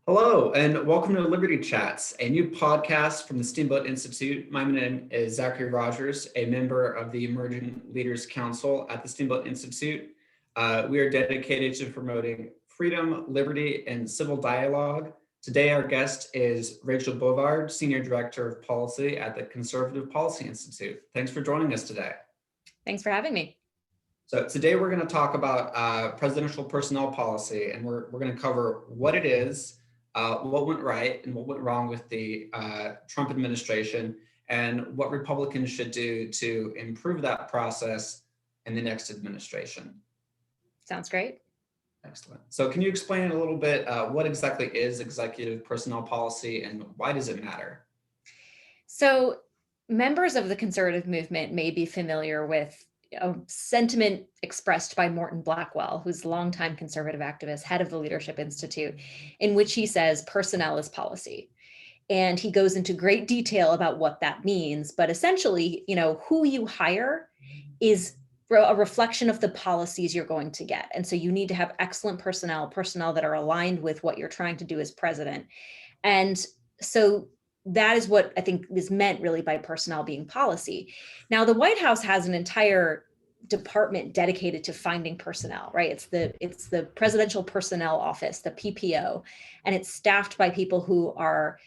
Hello, and welcome to Liberty Chats, a new podcast from the Steamboat Institute. My name is Zachary Rogers, a member of the Emerging Leaders Council at the Steamboat Institute. We are dedicated to promoting freedom, liberty, and civil dialogue. Today, our guest is Rachel Bovard, Senior Director of Policy at the Conservative Policy Institute. Thanks for joining us today. Thanks for having me. So today we're going to talk about presidential personnel policy, and we're going to cover what it is, what went right and what went wrong with the Trump administration, and what Republicans should do to improve that process in the next administration. Sounds great. Excellent. So can you explain a little bit what exactly is executive personnel policy and why does it matter? So members of the conservative movement may be familiar with a sentiment expressed by Morton Blackwell, who's a longtime conservative activist, head of the Leadership Institute, in which he says personnel is policy. And he goes into great detail about what that means. But essentially, who you hire is a reflection of the policies you're going to get. And so you need to have excellent personnel that are aligned with what you're trying to do as president. And so that is what I think is meant really by personnel being policy. Now, the White House has an entire department dedicated to finding personnel, right? It's the Presidential Personnel Office, the PPO, and it's staffed by people who are,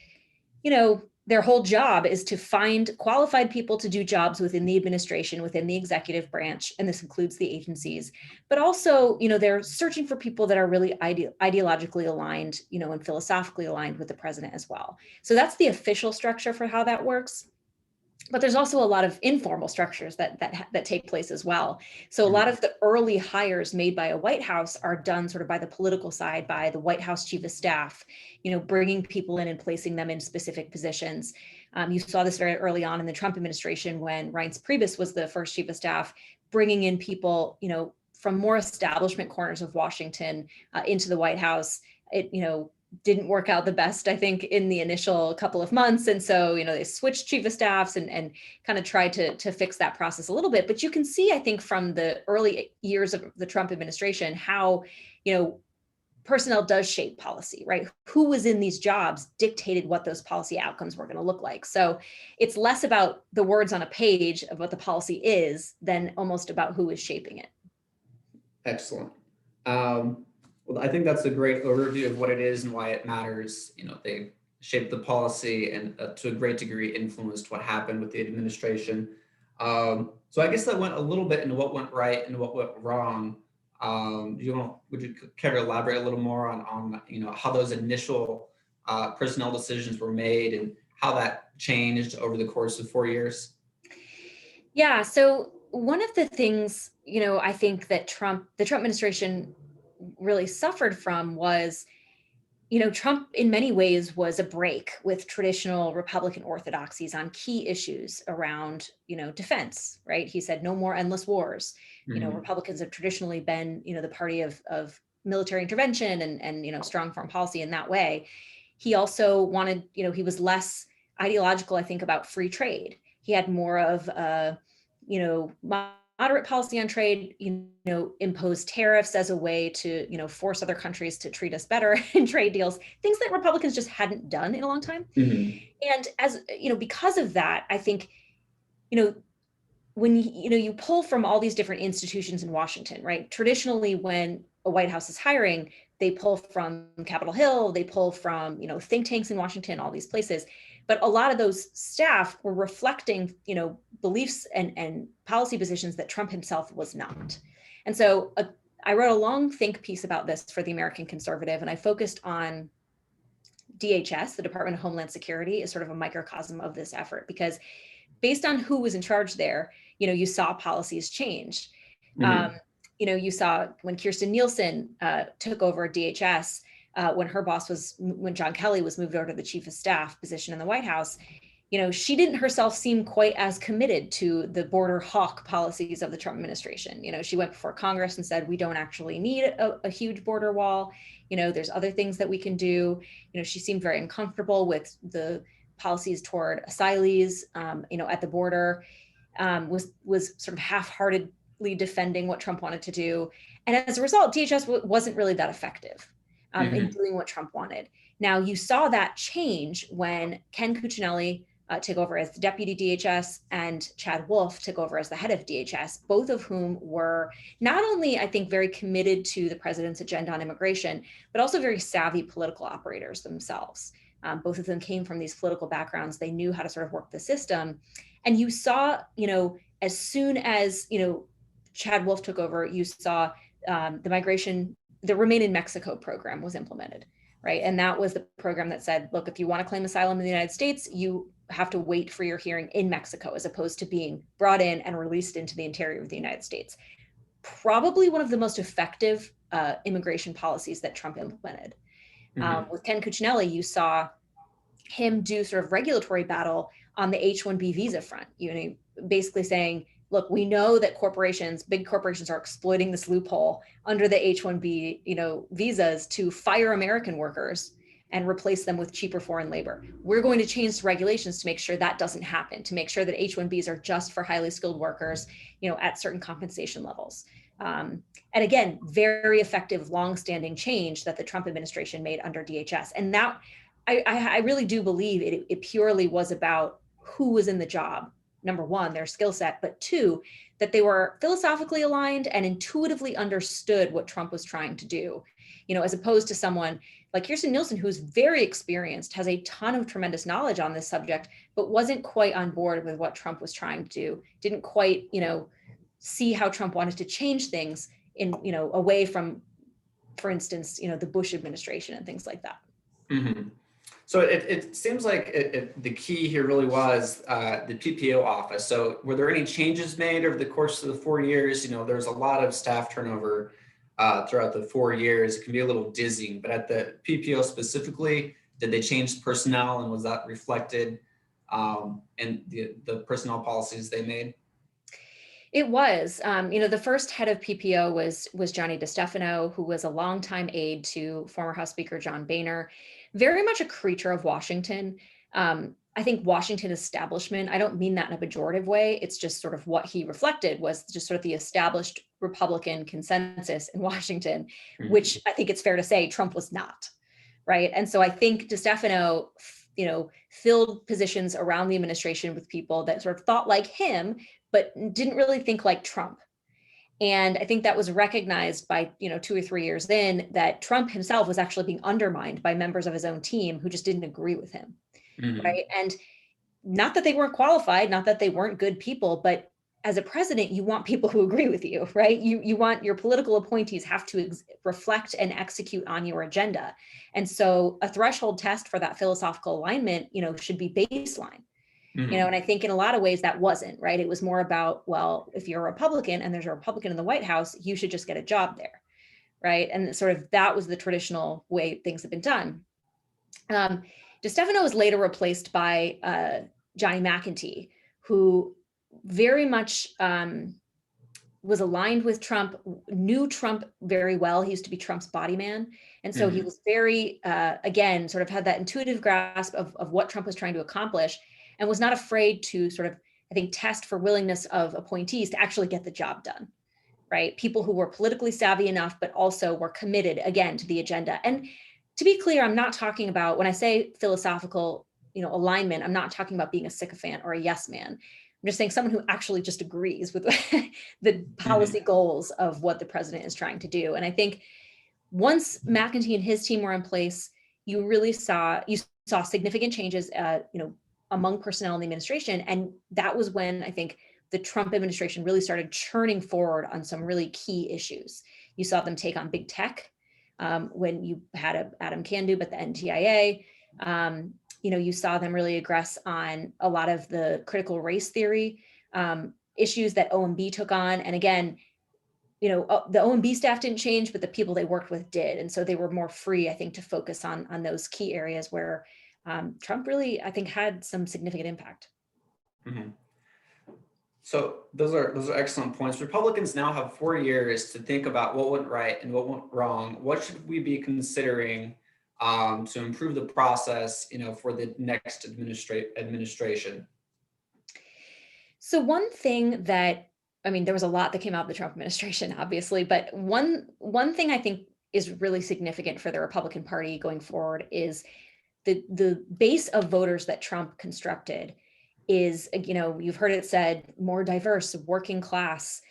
their whole job is to find qualified people to do jobs within the administration, within the executive branch, and this includes the agencies. But also, they're searching for people that are really ideologically aligned, and philosophically aligned with the president as well. So that's the official structure for how that works. But there's also a lot of informal structures that take place as well. So a lot of the early hires made by a White House are done sort of by the political side, by the White House chief of staff, bringing people in and placing them in specific positions. You saw this very early on in the Trump administration when Reince Priebus was the first chief of staff, bringing in people, from more establishment corners of Washington into the White House. It, didn't work out the best, I think, in the initial couple of months. And so, they switched chief of staffs and kind of tried to fix that process a little bit. But you can see, I think, from the early years of the Trump administration, how, personnel does shape policy, right? Who was in these jobs dictated what those policy outcomes were going to look like. So it's less about the words on a page of what the policy is than almost about who is shaping it. Excellent. Well, I think that's a great overview of what it is and why it matters. They shaped the policy and to a great degree influenced what happened with the administration. So I guess that went a little bit into what went right and what went wrong. Would you care to elaborate a little more on how those initial personnel decisions were made and how that changed over the course of 4 years? Yeah. So one of the things, I think that the Trump administration really suffered from was, Trump in many ways was a break with traditional Republican orthodoxies on key issues around, defense, right? He said no more endless wars. Mm-hmm. Republicans have traditionally been, the party of military intervention and strong foreign policy in that way. He also wanted, he was less ideological, I think, about free trade. He had more of a, moderate policy on trade, impose tariffs as a way to, force other countries to treat us better in trade deals, things that Republicans just hadn't done in a long time. Mm-hmm. And as, because of that, I think, when, you pull from all these different institutions in Washington, right? Traditionally, when a White House is hiring, they pull from Capitol Hill, they pull from, think tanks in Washington, all these places. But a lot of those staff were reflecting, beliefs and policy positions that Trump himself was not. And so I wrote a long think piece about this for the American Conservative, and I focused on DHS, the Department of Homeland Security, is sort of a microcosm of this effort, because based on who was in charge there, you saw policies change. Mm-hmm. You saw when Kirstjen Nielsen took over DHS, when John Kelly was moved over to the chief of staff position in the White House, she didn't herself seem quite as committed to the border hawk policies of the Trump administration. She went before Congress and said, we don't actually need a huge border wall. There's other things that we can do. She seemed very uncomfortable with the policies toward asylees, at the border, was sort of half-heartedly defending what Trump wanted to do. And as a result, DHS wasn't really that effective. in doing what Trump wanted. Now, you saw that change when Ken Cuccinelli took over as the deputy DHS and Chad Wolf took over as the head of DHS, both of whom were not only, I think, very committed to the president's agenda on immigration, but also very savvy political operators themselves. Both of them came from these political backgrounds. They knew how to sort of work the system. And you saw, as soon as, Chad Wolf took over, you saw the Remain in Mexico program was implemented, right? And that was the program that said, look, if you want to claim asylum in the United States, you have to wait for your hearing in Mexico, as opposed to being brought in and released into the interior of the United States. Probably one of the most effective immigration policies that Trump implemented. With Ken Cuccinelli, you saw him do sort of regulatory battle on the H-1B visa front, basically saying, look, we know that big corporations are exploiting this loophole under the H-1B, visas to fire American workers and replace them with cheaper foreign labor. We're going to change the regulations to make sure that doesn't happen, to make sure that H-1Bs are just for highly skilled workers, at certain compensation levels. And again, very effective, longstanding change that the Trump administration made under DHS. And that, I really do believe it purely was about who was in the job. Number one, their skill set, but two, that they were philosophically aligned and intuitively understood what Trump was trying to do, as opposed to someone like Kirstjen Nielsen, who's very experienced, has a ton of tremendous knowledge on this subject, but wasn't quite on board with what Trump was trying to do, didn't quite, see how Trump wanted to change things in, away from, for instance, the Bush administration and things like that. Mm-hmm. So it seems like the key here really was the PPO office. So were there any changes made over the course of the 4 years? There's a lot of staff turnover throughout the 4 years. It can be a little dizzying, but at the PPO specifically, did they change personnel, and was that reflected in the personnel policies they made? It was, the first head of PPO was Johnny DeStefano, who was a longtime aide to former House Speaker John Boehner, very much a creature of Washington. I think Washington establishment, I don't mean that in a pejorative way. It's just sort of what he reflected was just sort of the established Republican consensus in Washington, which I think it's fair to say Trump was not, right? And so I think DeStefano, filled positions around the administration with people that sort of thought like him, but didn't really think like Trump. And I think that was recognized by, 2 or 3 years in, that Trump himself was actually being undermined by members of his own team who just didn't agree with him, right? And not that they weren't qualified, not that they weren't good people, but as a president, you want people who agree with you, right? You want your political appointees have to reflect and execute on your agenda. And so a threshold test for that philosophical alignment, should be baseline. And I think in a lot of ways that wasn't, right? It was more about, well, if you're a Republican and there's a Republican in the White House, you should just get a job there, right? And sort of that was the traditional way things have been done. DeStefano was later replaced by Johnny McEntee, who very much was aligned with Trump, knew Trump very well. He used to be Trump's body man. And so he was very, again, sort of had that intuitive grasp of what Trump was trying to accomplish, and was not afraid to sort of, I think, test for willingness of appointees to actually get the job done, right? People who were politically savvy enough, but also were committed, again, to the agenda. And to be clear, I'm not talking about, when I say philosophical, alignment, I'm not talking about being a sycophant or a yes man. I'm just saying someone who actually just agrees with the policy goals of what the president is trying to do. And I think once McEntee and his team were in place, you saw significant changes, among personnel in the administration. And that was when I think the Trump administration really started churning forward on some really key issues. You saw them take on big tech when you had Adam Candu at the NTIA. You saw them really aggress on a lot of the critical race theory issues that OMB took on. And again, the OMB staff didn't change, but the people they worked with did. And so they were more free, I think, to focus on those key areas where Trump really, I think, had some significant impact. So those are excellent points. Republicans now have 4 years to think about what went right and what went wrong. What should we be considering to improve the process, for the next administration? So one thing that, there was a lot that came out of the Trump administration, obviously, but one thing I think is really significant for the Republican Party going forward is the base of voters that Trump constructed is, you've heard it said, more diverse, working class,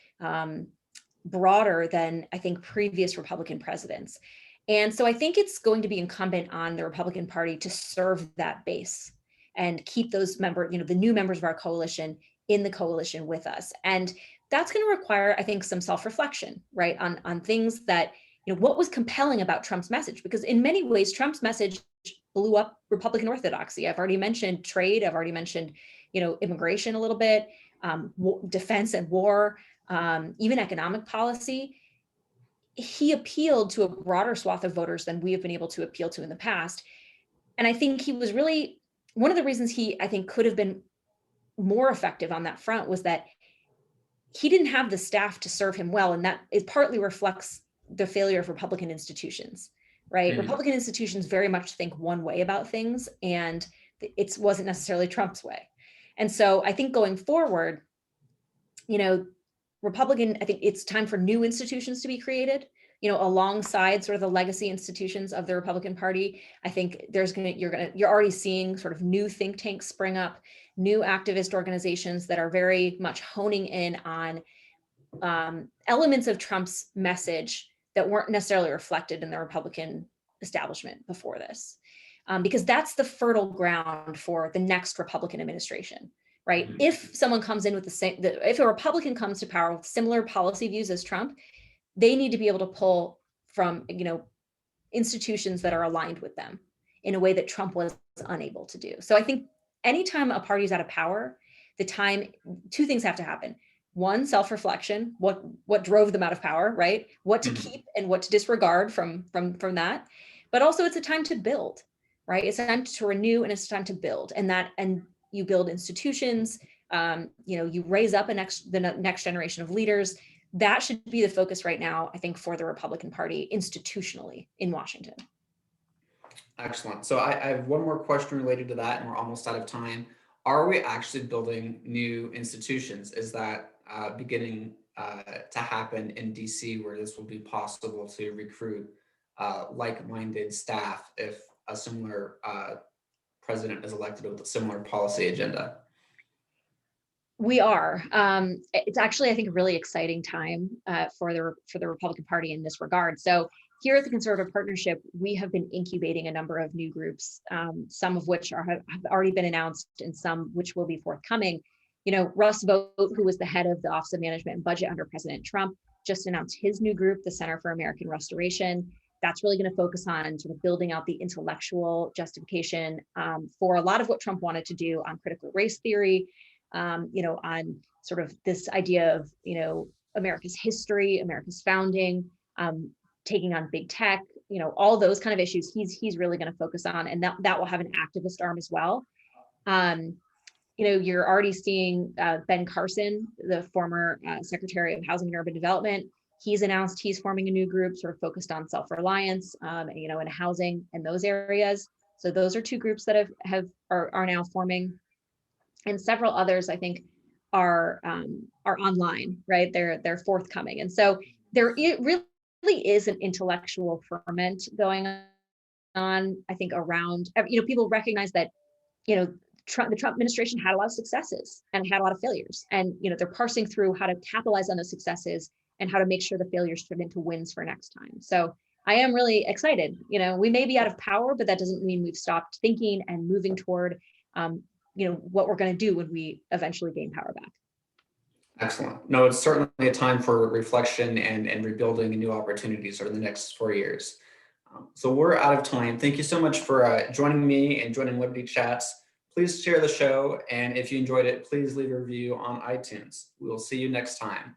broader than I think previous Republican presidents. And so I think it's going to be incumbent on the Republican Party to serve that base and keep those the new members of our coalition in the coalition with us. And that's going to require, I think, some self-reflection, right, on things that, what was compelling about Trump's message? Because in many ways, Trump's message blew up Republican orthodoxy. I've already mentioned trade. I've already mentioned, immigration a little bit, defense and war, even economic policy. He appealed to a broader swath of voters than we have been able to appeal to in the past. And I think he was really, one of the reasons he, I think, could have been more effective on that front was that he didn't have the staff to serve him well. And that it partly reflects the failure of Republican institutions, right? Republican institutions very much think one way about things, and it wasn't necessarily Trump's way. And so I think going forward, I think it's time for new institutions to be created, alongside sort of the legacy institutions of the Republican Party. I think you're already seeing sort of new think tanks spring up, new activist organizations that are very much honing in on elements of Trump's message that weren't necessarily reflected in the Republican establishment before this, because that's the fertile ground for the next Republican administration. Right. If someone comes in with if a Republican comes to power with similar policy views as Trump, they need to be able to pull from, institutions that are aligned with them in a way that Trump was unable to do. So I think anytime a party is out of power, two things have to happen. One, self-reflection, what drove them out of power, right? What to keep and what to disregard from that. But also it's a time to build, right? It's a time to renew and it's a time to build, and you build institutions, you raise up the next generation of leaders. That should be the focus right now, I think, for the Republican Party institutionally in Washington. Excellent. So I have one more question related to that, and we're almost out of time. Are we actually building new institutions? Is that beginning to happen in DC, where this will be possible to recruit like-minded staff if a similar president is elected with a similar policy agenda? We are. It's actually, I think, a really exciting time for the Republican Party in this regard. So here at the Conservative Partnership, we have been incubating a number of new groups, some of which have already been announced and some which will be forthcoming. Russ Vought, who was the head of the Office of Management and Budget under President Trump, just announced his new group, the Center for American Restoration. That's really going to focus on sort of building out the intellectual justification for a lot of what Trump wanted to do on critical race theory, on sort of this idea of, America's history, America's founding, taking on big tech, all those kind of issues he's really going to focus on, and that will have an activist arm as well. You're already seeing Ben Carson, the former Secretary of Housing and Urban Development. He's announced he's forming a new group sort of focused on self-reliance, and housing and those areas. So those are two groups that are now forming, and several others I think are online, right? They're forthcoming, and so it really is an intellectual ferment going on. I think around people recognize that the Trump administration had a lot of successes and had a lot of failures, and they're parsing through how to capitalize on those successes and how to make sure the failures turn into wins for next time. So I am really excited. We may be out of power, but that doesn't mean we've stopped thinking and moving toward, what we're going to do when we eventually gain power back. Excellent. No, it's certainly a time for reflection and rebuilding and new opportunities over the next 4 years. So we're out of time. Thank you so much for joining me and joining Liberty Chats. Please share the show, and if you enjoyed it, please leave a review on iTunes. We will see you next time.